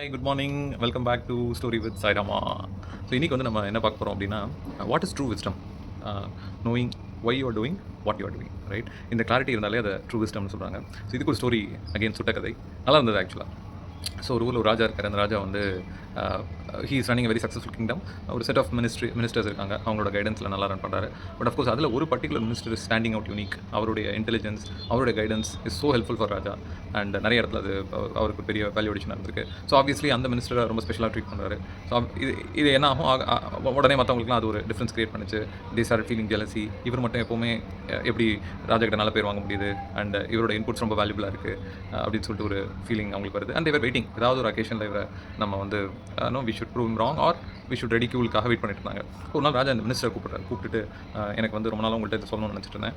Hi good morning welcome back to story with Sairama. So இன்றைக்கி வந்து நம்ம என்ன பார்க்க போகிறோம் அப்படின்னா, what is true wisdom, knowing why you are doing what you are doing, right? இந்த கிளாரிட்டி இருந்தாலே அதை ட்ரூ விஸ்டம்னு சொல்கிறாங்க. ஸோ இதுக்கு ஒரு ஸ்டோரி அகெயின் சுட்ட கதை நல்லா இருந்தது ஆக்சுவலாக. ஸோ ஒரு ஊரில் ஒரு ராஜா இருக்கார். அந்த ராஜா வந்து he is running very successful kingdom. ஒரு செட் ஆஃப் மினிஸ்டர்ஸ் இருக்காங்க. அவங்களோட கைடன்ஸில் நல்லா ரன் பண்ணுறாரு. பட் அஃப்கோர்ஸ் அதில் ஒரு particular minister is standing out unique. அவருடைய இன்டெலிஜென்ஸ், அவருடைய guidance is so helpful for Raja. And நிறைய இடத்துல அது அவருக்கு பெரிய வேல்யூடேஷன் இருந்திருக்கு. ஸோ ஆப்வியஸ்லி அந்த மினிஸ்டரை ரொம்ப ஸ்பெஷலாக ட்ரீட் பண்ணுறாரு. ஸோ இது என்ன ஆகும், உடனே மற்றவங்களுக்குலாம் அது ஒரு டிஃப்ரென்ஸ் கிரியேட் பண்ணிச்சு. They start feeling jealousy. இவர் மட்டும் எப்போவுமே எப்படி ராஜா கிட்ட நல்ல பேர் வாங்க முடியுது, அண்ட் இவரோட இன்புட்ஸ் ரொம்ப வேல்யூபிளாக இருக்குது அப்படின்னு சொல்லிட்டு ஒரு ஃபீலிங் அவங்களுக்கு வருது. அண்ட் தேவர் வெயிட்டிங், ஏதாவது ஒரு அக்கேஷனில் இவரை நம்ம வந்து no we should prove wrong or we should ரெடிக்யூலுக்காக வெயிட் பண்ணிட்டு இருந்தாங்க. ஒரு நாள் ராஜா அந்த மினிஸ்டரை கூப்பிட்டுட்டு, எனக்கு வந்து ரொம்ப நாளாக உங்கள்கிட்ட சொல்லணும்னு நினச்சிட்டு இருந்தேன்.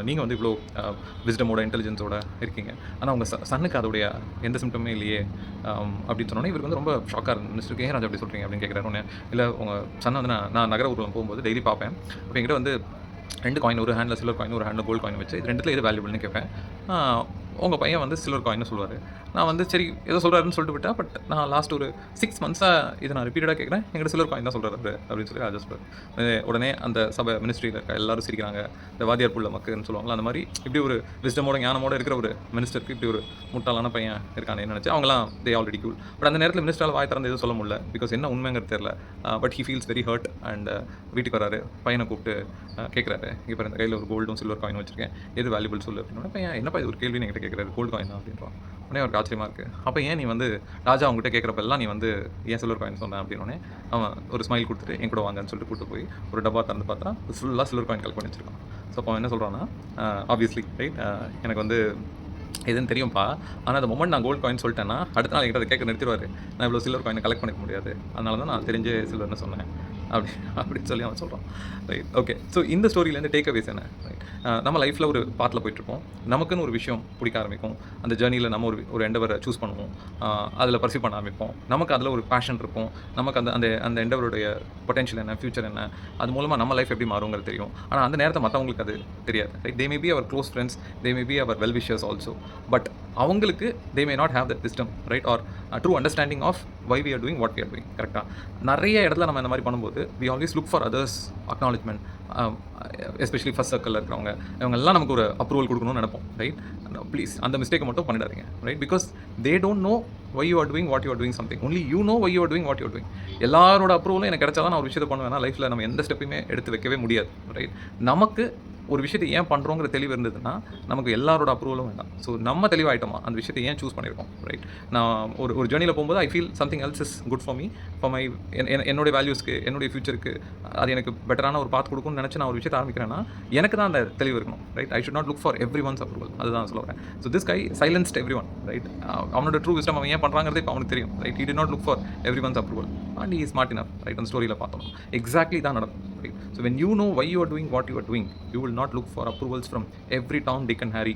நீங்கள் வந்து இவ்வளோ விஸ்டமோட இன்டெலிஜென்ஸோட இருக்கீங்க, ஆனால் உங்கள் சன்னுக்கு அதோடைய எந்த சிம்டமே இல்லையே அப்படின்னு சொன்னோன்னே இவருக்கு வந்து ரொம்ப ஷாக்காக இருந்தது. மினிஸ்டருக்கு ஏன் ராஜா அப்படி சொல்கிறீங்க அப்படின்னு கேட்குறாரு. ஒன்று இல்லை, உங்கள் சன்னை வந்து நான் நகர ஊரில் போகும்போது டெய்லி பார்ப்பேன். அப்போ என்கிட்ட வந்து 2 காயின், ஒரு ஹேண்டில் சில்வர் காயின், ஒரு ஹேண்டில் கோல்டு காயின் வச்சு இது ரெண்டுத்தில் எது வேல்யூபிள்னு கேட்பேன். உங்கள் பையன் வந்து சில்வர் காயின்னு சொல்லுவார். நான் வந்து சரி ஏதோ சொல்கிறாருன்னு சொல்லிட்டு விட்டேன். பட் நான் லாஸ்ட் ஒரு 6 மந்த்ஸாக இதை நான் ரிப்பீட்டடாக கேட்குறேன், எங்கிட்ட சில்வர் காயின் தான் சொல்கிறாரு அப்படின்னு சொல்லி ராஜா சொல்கிறார். உடனே அந்த சபை மினிஸ்ட்ரியில் இருக்க எல்லாரும் சிரிக்கிறாங்க. இந்த வாதியார் புள்ள மக்கள்னு சொல்லுவாங்களா, அந்த மாதிரி இப்படி ஒரு விஸ்டமோட ஞானமோட இருக்கிற ஒரு மினிஸ்டருக்கு இப்படி ஒரு முட்டாளான பையன் இருக்கானே நினச்சி அவங்களாம் தே ஆல்ரெடி கூல். பட் அந்த நேரத்தில் மினிஸ்டரால் வாய் திறந்து எதுவும் சொல்ல முடியல. பிகாஸ் என்ன உண்மைங்கிறது தெரியல. But he feels very hurt. And வீட்டுக்கு வராரு. பையனை கூப்பிட்டு கேட்குறாரு, இப்போ இந்த கையில் ஒரு கோல்டும் சில்வர் காயின் வச்சிருக்கேன், எது வேல்யூபிள் சொல்லு அப்படின்னு. பையன் என்னப்பா இது ஒரு கேள்வி என்கிட்ட கேட்குறாரு, கோல்டு காயின் தான் அப்படின்றான். உடனே அவருக்கு ஆச்சரியமாக இருக்குது. அப்போ ஏன் நீ வந்து ராஜா அவங்ககிட்ட கேட்குறப்பெல்லாம் நீ வந்து ஏன் சில்வர் காயின் சொன்னேன் அப்படின்னோடனே அவன் ஒரு ஸ்மைல் கொடுத்துட்டு என் கூட வாங்கன்னு சொல்லிட்டு கூப்பிட்டு போய் ஒரு டப்பா திறந்து பார்த்தா ஃபுல்லாக சில்வர் காயின் கலெக்ட் பண்ணி வச்சிருக்கான். ஸோ அப்போ அவன் என்ன சொல்கிறான்னா, ஆப்வியஸ்லி ரைட், எனக்கு வந்து எதுன்னு தெரியும்ப்பா, ஆனால் அந்த மொமெண்ட் நான் கோல்டு காயின் சொல்லிட்டேன்னா அடுத்த நாள் என்கிட்ட அதை கேட்க நிறுத்திடுவார். நான் இவ்வளோ சில்வர் காயினை கலெக்ட் பண்ணிக்க முடியாது, அதனால தான் நான் தெரிஞ்ச சில்வர்னு சொன்னேன் அப்படின்னு சொல்லி அவன் சொல்கிறான். Right, okay. ஸோ இந்த ஸ்டோரியிலேருந்து டேக் அவேஸ் என்ன, ரைட்? நம்ம லைஃப்பில் ஒரு பாத்தில் போயிட்டுருப்போம். நமக்குன்னு ஒரு விஷயம் பிடிக்க ஆரம்பிக்கும். அந்த ஜேர்னியில் நம்ம ஒரு எண்டவரை சூஸ் பண்ணுவோம். அதில் பர்சியூ பண்ண ஆரம்பிப்போம். நமக்கு அதில் ஒரு பேஷன் இருக்கும். நமக்கு அந்த அந்த அந்த எண்டவருடைய பொட்டென்ஷியல் என்ன, ஃபியூச்சர் என்ன, அது மூலமாக நம்ம லைஃப் எப்படி மாறுங்கிறது தெரியும். ஆனால் அந்த நேரத்தை மற்றவங்களுக்கு அது தெரியாது. Right, they may be our close friends, they may be our well wishers also. But அவங்களுக்கு they may not have that wisdom, right, or true understanding of why we are doing what we are doing. கரெக்டாக நிறைய இடத்துல நம்ம இந்த மாதிரி பண்ணும்போது we always look for others acknowledgement, especially first சர்க்கிளில் இருக்கிறவங்க இவங்கெல்லாம் நமக்கு ஒரு அப்ரூவல் கொடுக்கணும்னு நினைப்போம். ரைட், ப்ளீஸ் அந்த மிஸ்டேக்கை மட்டும் பண்ணிடாதீங்க. Right, because they don't know why you are doing what you are doing something, only you know why you are doing what you are doing. எல்லாரோட அப்ரூவலும் எனக்கு கிடைச்சா தான் நான் ஒரு விஷயத்தை பண்ணுவேன்னா லைஃப்பில் நம்ம எந்த ஸ்டெப்பையுமே எடுத்து வைக்கவே முடியாது. ரைட், நமக்கு ஒரு விஷயத்தை ஏன் பண்ணுறோங்கிற தெளிவு இருந்ததுன்னா நமக்கு எல்லாரோட அப்ரூவலும் வேண்டாம். ஸோ நம்ம தெளிவாயிட்டோமா அந்த விஷயத்தை ஏன் சூஸ் பண்ணியிருக்கோம். ரைட், நான் ஒரு ஜேர்னியில் போகும்போது I feel something else is good for me, for my என்னுடைய வேல்யூஸ்க்கு, என்னுடைய ஃபியூச்சருக்கு அது எனக்கு பெட்டரான ஒரு பாத் கொடுக்கும்னு நினச்சி நான் ஒரு விஷயத்தை ஆரம்பிக்கிறேன்னா எனக்கு தான் அந்த தெளிவு இருக்கணும். Right, I should not look for every once approval. அதுதான் சொல்லுவேன். So this guy silenced every one. Right, அவனோட ட்ரூ விஸ்டம் அவன் ஏன் பண்ணுறாங்கிறது இப்போ அவனுக்கு தெரியும். Right, he did not look for every once approval and he is smart enough. Right, அந்த ஸ்டோரியில் பார்த்தோம் எக்ஸாக்ட்லி தான் நடக்கும். Right. So when you know why you are doing what you are doing, you will not look for approvals from every Tom, Dick and Harry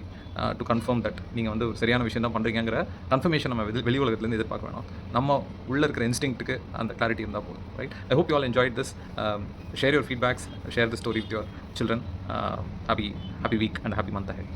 to confirm that நீங்கள் வந்து சரியான விஷயம் தான் பண்ணுறீங்கிற கன்ஃபர்மேஷன் நம்ம வெளி உலகத்துலேருந்து எதிர்பார்க்க வேணாம். நம்ம உள்ளே இருக்கிற இன்ஸ்டிங்க்ட்டுக்கு அந்த கிளாரிட்டி இருந்தால் போதும். Right, I hope you all enjoyed this. Share your feedbacks, share the story with your children. Happy week and happy month ahead.